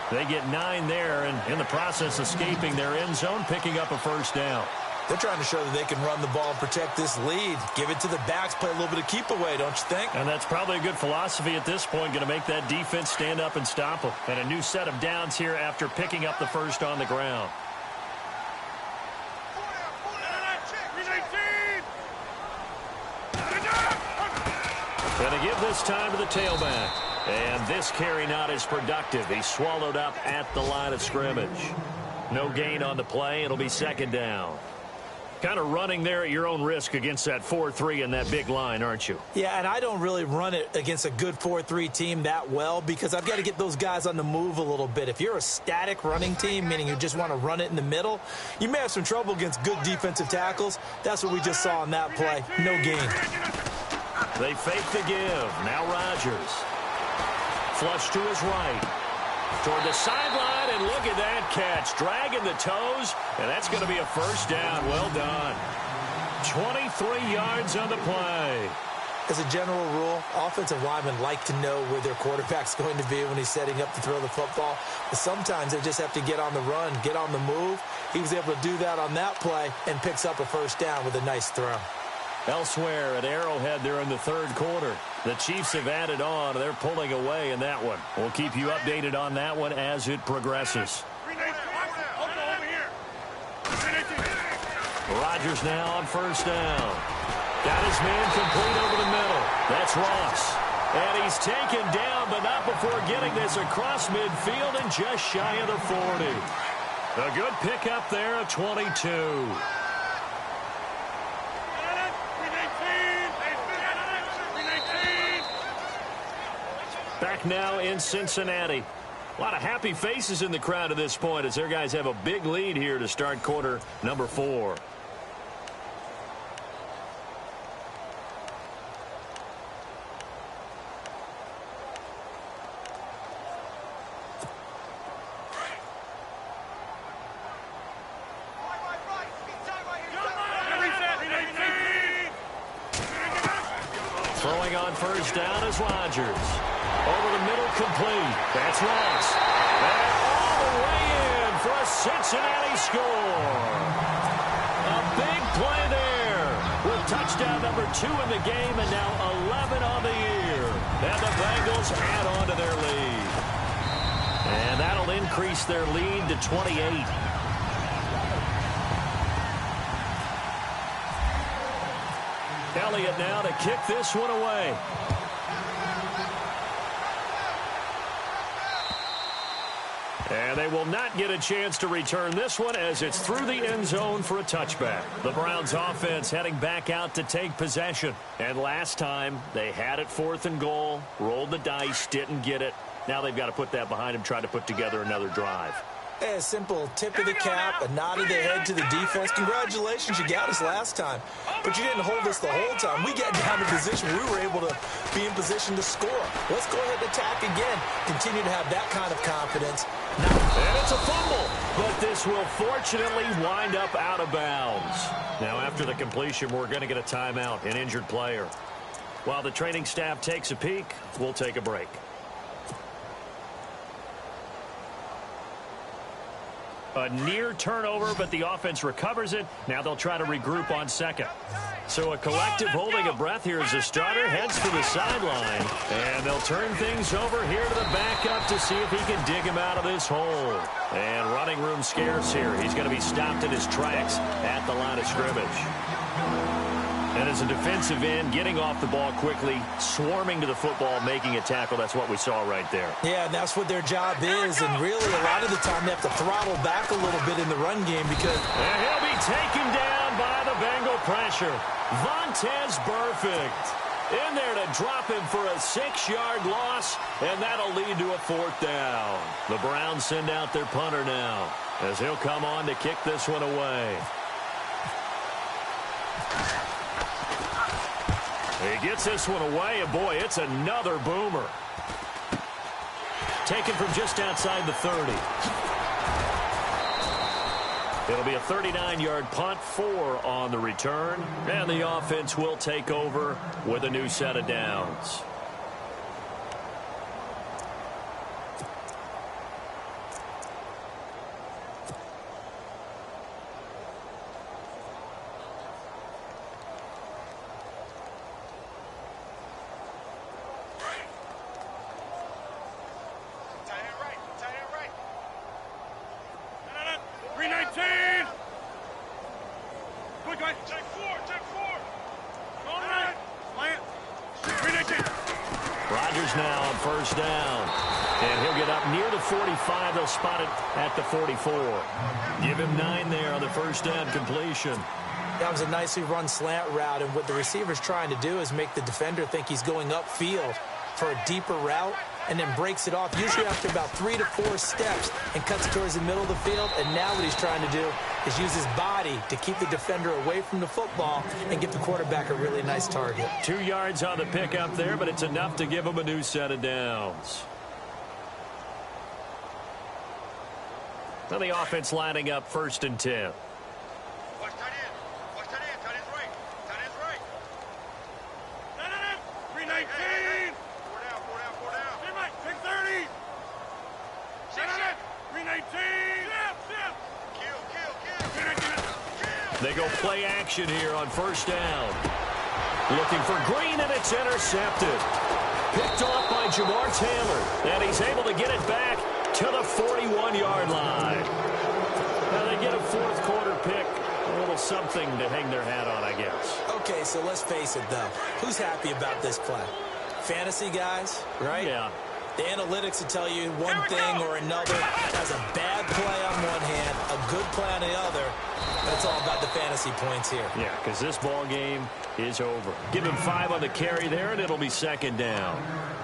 Speaker 1: They get 9 there, and in the process escaping their end zone, picking up a first down.
Speaker 2: They're trying to show that they can run the ball and protect this lead. Give it to the backs, play a little bit of keep away, don't you think?
Speaker 1: And that's probably a good philosophy at this point, going to make that defense stand up and stop them. And a new set of downs here after picking up the first on the ground. Going to give this time to the tailback. And this carry not as productive. He's swallowed up at the line of scrimmage. No gain on the play. It'll be second down. Kind of running there at your own risk against that 4-3 and that big line, aren't you?
Speaker 2: Yeah, and I don't really run it against a good 4-3 team that well because I've got to get those guys on the move a little bit. If you're a static running team, meaning you just want to run it in the middle, you may have some trouble against good defensive tackles. That's what we just saw on that play. No gain.
Speaker 1: They fake the give. Now Rodgers. Flush to his right. Toward the sideline, and look at that catch. Dragging the toes, and that's going to be a first down. Well done. 23 yards on the play.
Speaker 2: As a general rule, offensive linemen like to know where their quarterback's going to be when he's setting up to throw the football. But sometimes they just have to get on the run, get on the move. He was able to do that on that play and picks up a first down with a nice throw.
Speaker 1: Elsewhere at Arrowhead there in the third quarter. The Chiefs have added on. They're pulling away in that one. We'll keep you updated on that one as it progresses. Rodgers now on first down. Got his man complete over the middle. That's Ross. And he's taken down, but not before getting this across midfield and just shy of the 40. A good pickup there of 22. Back now in Cincinnati. A lot of happy faces in the crowd at this point as their guys have a big lead here to start quarter number 4. Throwing on first down is Rodgers. Over the middle, complete. That's Ross. And all the way in for a Cincinnati score. A big play there with touchdown number 2 in the game and now 11 on the year. And the Bengals add on to their lead. And that'll increase their lead to 28. Elliott now to kick this one away. And they will not get a chance to return this one as it's through the end zone for a touchback. The Browns offense heading back out to take possession. And last time they had it 4th and goal, rolled the dice, didn't get it. Now they've got to put that behind them, try to put together another drive.
Speaker 2: A simple tip of the cap, a nod of the head to the defense. Congratulations, you got us last time. But you didn't hold us the whole time. We got down to position where we were able to be in position to score. Let's go ahead and attack again. Continue to have that kind of confidence.
Speaker 1: And it's a fumble, but this will fortunately wind up out of bounds. Now, after the completion, we're going to get a timeout, an injured player. While the training staff takes a peek, we'll take a break. A near turnover, but the offense recovers it. Now they'll try to regroup on second. So a collective holding of breath here as the starter heads for the sideline. And they'll turn things over here to the backup to see if he can dig him out of this hole. And running room scarce here. He's going to be stopped in his tracks at the line of scrimmage. And as a defensive end, getting off the ball quickly, swarming to the football, making a tackle, that's what we saw right there.
Speaker 2: Yeah, and that's what their job is. And really, a lot of the time, they have to throttle back a little bit in the run game because...
Speaker 1: And he'll be taken down by the Bengal pressure. Vontez Burfict in there to drop him for a 6-yard loss, and that'll lead to a 4th down. The Browns send out their punter now as he'll come on to kick this one away. He gets this one away, and boy, it's another boomer. Taken from just outside the 30. It'll be a 39-yard punt, 4 on the return, and the offense will take over with a new set of downs. Now on first down. And he'll get up near the 45. They'll spot it at the 44. Give him 9 there on the first down completion.
Speaker 2: That was a nicely run slant route, and what the receiver's trying to do is make the defender think he's going upfield for a deeper route and then breaks it off, usually after about 3 to 4 steps, and cuts towards the middle of the field. And now what he's trying to do is use his body to keep the defender away from the football and give the quarterback a really nice target.
Speaker 1: 2 yards on the pickup there, but it's enough to give him a new set of downs. Now the offense lining up 1st and 10.
Speaker 3: Watch tight end. Watch tight end. Tight end's right. Tight end's right. 319. 4 down. 4 down. 4 down. 630. 319. Kill.
Speaker 1: They go play action here on first down. Looking for Green, and it's intercepted. Picked off by Jamar Taylor, and he's able to get it back to the 41-yard line. Now they get a 4th quarter pick. A little something to hang their hat on, I guess.
Speaker 2: Okay, so let's face it, though. Who's happy about this play? Fantasy guys, right?
Speaker 1: Yeah.
Speaker 2: The analytics will tell you one thing or another. Has a bad play on one hand, a good play on the other. That's all about the fantasy points here.
Speaker 1: Yeah, because this ball game is over. Give him 5 on the carry there, and it'll be 2nd down.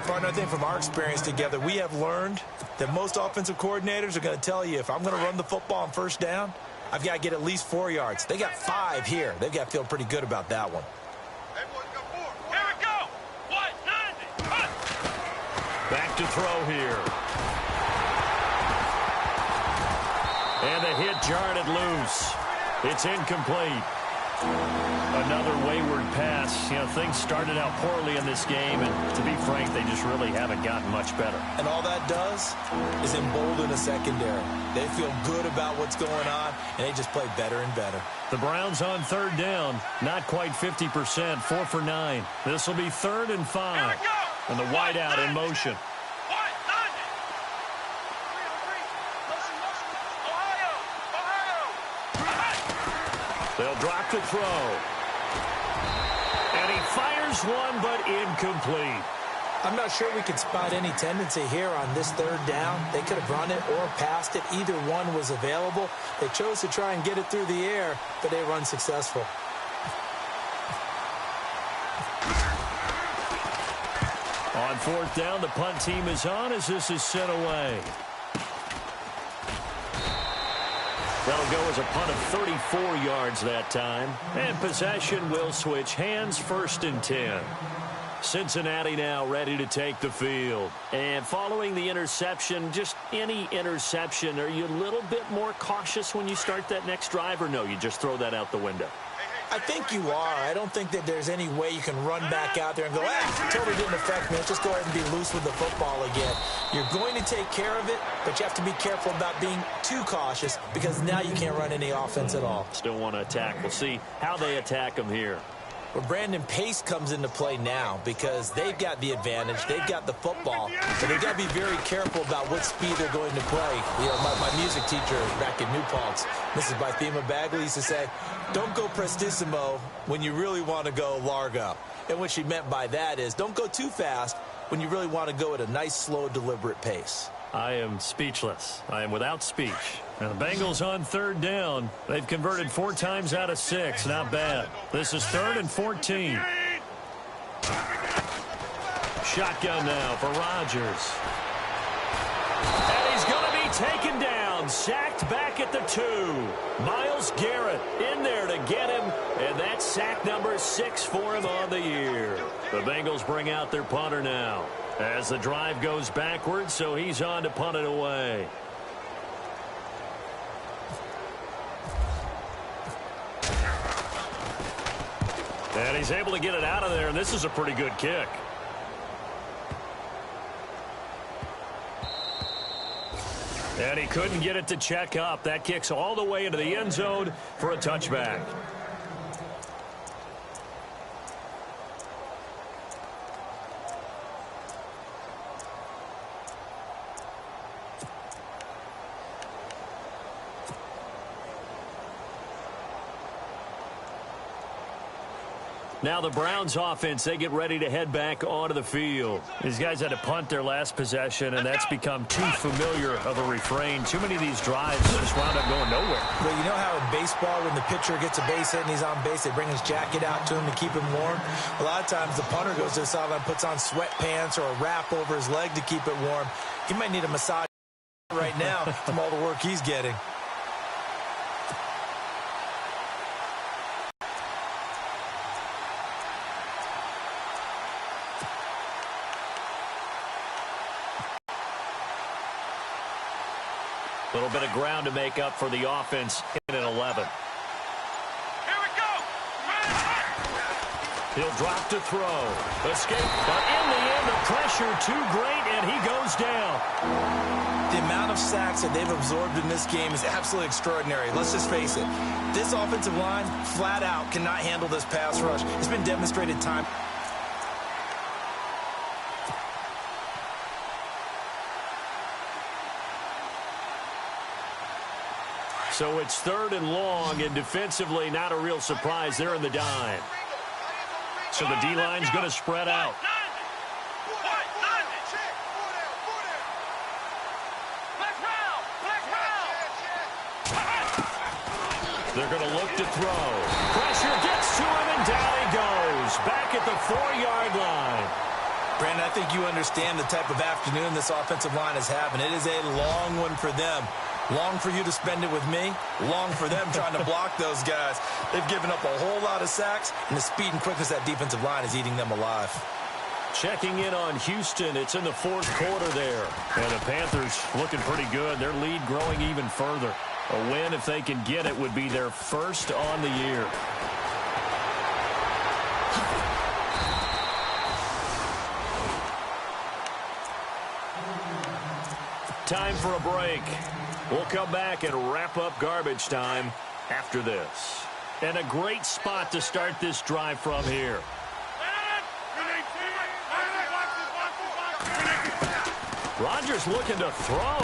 Speaker 2: Partner, I think from our experience together, we have learned that most offensive coordinators are going to tell you, if I'm going to run the football on first down, I've got to get at least 4 yards. They got 5 here. They've got to feel pretty good about that one.
Speaker 3: Here we go. 190.
Speaker 1: Back to throw here. And the hit jarred it loose. It's incomplete. Another wayward pass. You know, things started out poorly in this game, and to be frank, they just really haven't gotten much better.
Speaker 2: And all that does is embolden a secondary. They feel good about what's going on, and they just play better and better.
Speaker 1: The Browns on 3rd down, not quite 50%, 4 for 9. This will be 3rd and 5. And the wideout in motion. They'll drop the throw. And he fires one, but incomplete.
Speaker 2: I'm not sure we could spot any tendency here on this 3rd down. They could have run it or passed it. Either one was available. They chose to try and get it through the air, but they run successful.
Speaker 1: On 4th down, the punt team is on as this is sent away. That'll go as a punt of 34 yards that time. And possession will switch hands, 1st and 10. Cincinnati now ready to take the field. And following the interception, just any interception, are you a little bit more cautious when you start that next drive, or no, you just throw that out the window?
Speaker 2: I think you are. I don't think that there's any way you can run back out there and go, totally didn't affect me. Let's just go ahead and be loose with the football again. You're going to take care of it, but you have to be careful about being too cautious because now you can't run any offense at all.
Speaker 1: Still want to attack. We'll see how they attack them here.
Speaker 2: But Brandon, pace comes into play now because they've got the advantage. They've got the football. But they've got to be very careful about what speed they're going to play. You know, my music teacher back in New Paltz, Mrs. Bythema Bagley, used to say, don't go prestissimo when you really want to go largo. And what she meant by that is don't go too fast when you really want to go at a nice, slow, deliberate pace.
Speaker 1: I am speechless. I am without speech. And the Bengals on third down. They've converted 4 times out of 6. Not bad. This is 3rd and 14. Shotgun now for Rodgers. And he's going to be taken down. Sacked back at the 2. Myles Garrett in there to get him. And that's sack number 6 for him on the year. The Bengals bring out their punter now, as the drive goes backwards, so he's on to punt it away. And he's able to get it out of there, and this is a pretty good kick. And he couldn't get it to check up. That kicks all the way into the end zone for a touchback. Now the Browns offense, they get ready to head back onto the field. These guys had to punt their last possession, and that's become too familiar of a refrain. Too many of these drives just wound up going nowhere.
Speaker 2: Well, you know how in baseball, when the pitcher gets a base hit and he's on base, they bring his jacket out to him to keep him warm? A lot of times the punter goes to the sideline, puts on sweatpants or a wrap over his leg to keep it warm. He might need a massage right now from all the work he's getting.
Speaker 1: A little bit of ground to make up for the offense in an 11.
Speaker 3: Here we go.
Speaker 1: He'll drop to throw. Escape, but in the end, the pressure too great, and he goes down.
Speaker 2: The amount of sacks that they've absorbed in this game is absolutely extraordinary. Let's just face it. This offensive line, flat out, cannot handle this pass rush. It's been demonstrated time.
Speaker 1: So it's 3rd and long, and defensively not a real surprise. They're in the dime. So the D-line's going to spread out. They're going to look to throw. Pressure gets to him, and down he goes. Back at the 4-yard line.
Speaker 2: Brandon, I think you understand the type of afternoon this offensive line is having. It is a long one for them. Long for you to spend it with me. Long for them trying to block those guys. They've given up a whole lot of sacks, and the speed and quickness of that defensive line is eating them alive.
Speaker 1: Checking in on Houston. It's in the 4th quarter there. And the Panthers looking pretty good. Their lead growing even further. A win, if they can get it, would be their first on the year. Time for a break. We'll come back and wrap up garbage time after this. And a great spot to start this drive from here. Rodgers looking to throw.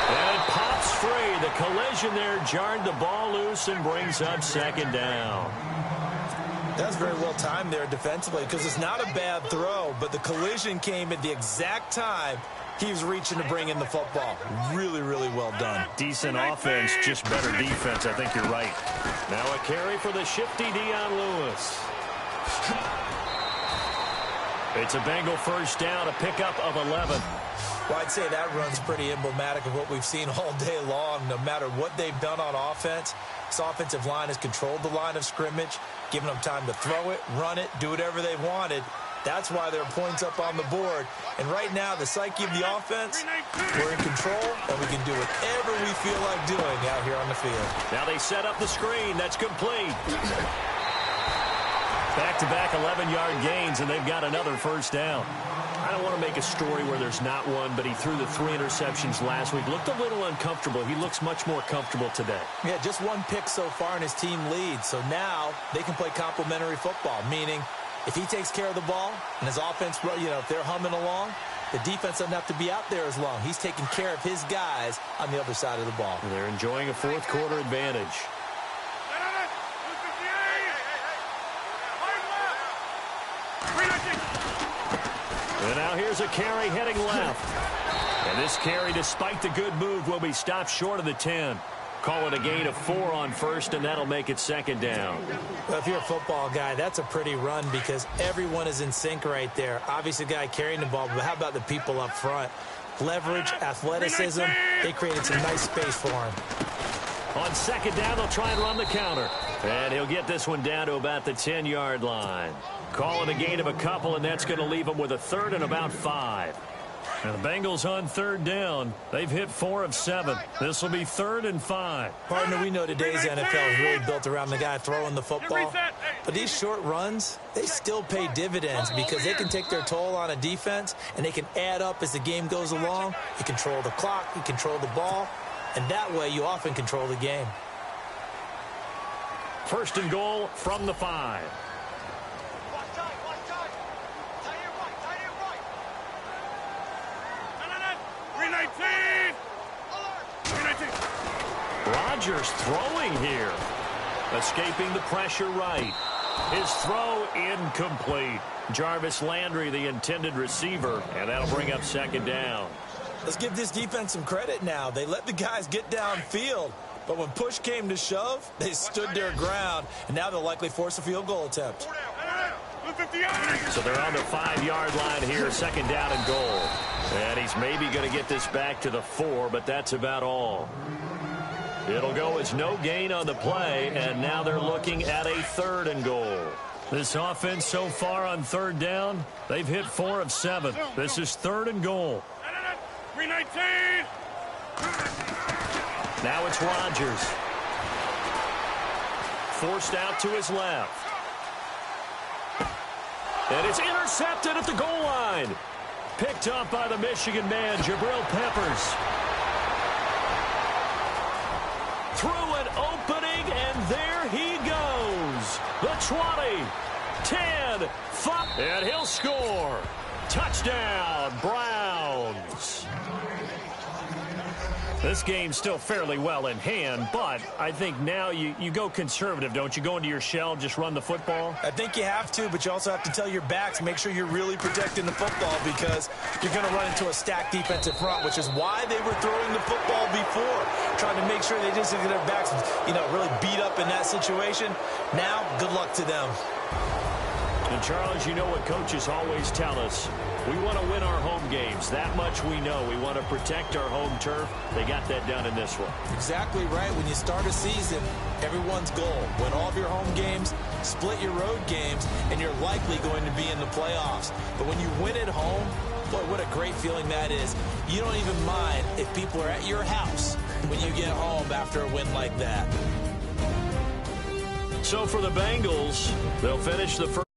Speaker 1: And it pops free. The collision there jarred the ball loose and brings up 2nd down.
Speaker 2: That's very well timed there defensively because it's not a bad throw, but the collision came at the exact time he was reaching to bring in the football. Really, really well done.
Speaker 1: Decent offense, just better defense. I think you're right. Now a carry for the shifty Dion Lewis. It's a Bengal first down, a pickup of 11.
Speaker 2: Well, I'd say that run's pretty emblematic of what we've seen all day long. No matter what they've done on offense, this offensive line has controlled the line of scrimmage, given them time to throw it, run it, do whatever they wanted. That's why there are points up on the board. And right now, the psyche of the offense, we're in control, and we can do whatever we feel like doing out here on the field.
Speaker 1: Now they set up the screen. That's complete. Back-to-back 11-yard gains, and they've got another first down. I don't want to make a story where there's not one, but he threw the 3 interceptions last week. Looked a little uncomfortable. He looks much more comfortable today.
Speaker 2: Yeah, just one pick so far and his team leads. So now they can play complementary football, meaning if he takes care of the ball and his offense, if they're humming along, the defense doesn't have to be out there as long. He's taking care of his guys on the other side of the ball.
Speaker 1: And they're enjoying a fourth-quarter advantage. And now here's a carry heading left. And this carry, despite the good move, will be stopped short of the 10. Call it a gain of 4 on first, and that'll make it second down.
Speaker 2: Well, if you're a football guy, that's a pretty run because everyone is in sync right there. Obviously, the guy carrying the ball, but how about the people up front? Leverage, athleticism, they created some nice space for him.
Speaker 1: On second down, they'll try and run the counter. And he'll get this one down to about the 10-yard line. Call it a gain of a couple, and that's going to leave him with a third and about 5. And the Bengals on third down. They've hit 4 of 7. This will be 3rd and 5.
Speaker 2: Partner, we know today's NFL is really built around the guy throwing the football. But these short runs, they still pay dividends because they can take their toll on a defense, and they can add up as the game goes along. You control the clock, you control the ball, and that way you often control the game.
Speaker 1: 1st and goal from the 5. Rodgers throwing here. Escaping the pressure right. His throw incomplete. Jarvis Landry, the intended receiver, and that'll bring up second down.
Speaker 2: Let's give this defense some credit now. They let the guys get downfield, but when push came to shove, they stood their ground, and now they'll likely force a field goal attempt.
Speaker 1: So they're on the 5-yard line here, second down and goal. And he's maybe going to get this back to the 4, but that's about all. It'll go as no gain on the play, and now they're looking at a 3rd and goal. This offense so far on 3rd down, they've hit 4 of 7. This is 3rd and goal.
Speaker 3: 319.
Speaker 1: Now it's Rodgers. Forced out to his left. And it's intercepted at the goal line. Picked up by the Michigan man, Jabril Peppers. Through an opening, and there he goes. The 20, 10, 5, and he'll score. Touchdown, Browns. This game's still fairly well in hand, but I think now you go conservative, don't you? Go into your shell, just run the football?
Speaker 2: I think you have to, but you also have to tell your backs, make sure you're really protecting the football because you're going to run into a stacked defensive front, which is why they were throwing the football before, trying to make sure they just get their backs, really beat up in that situation. Now, good luck to them.
Speaker 1: And, Charles, you know what coaches always tell us. We want to win our home games. That much we know. We want to protect our home turf. They got that done in this one.
Speaker 2: Exactly right. When you start a season, everyone's goal. Win all of your home games, split your road games, and you're likely going to be in the playoffs. But when you win at home, boy, what a great feeling that is. You don't even mind if people are at your house when you get home after a win like that.
Speaker 1: So for the Bengals, they'll finish the first.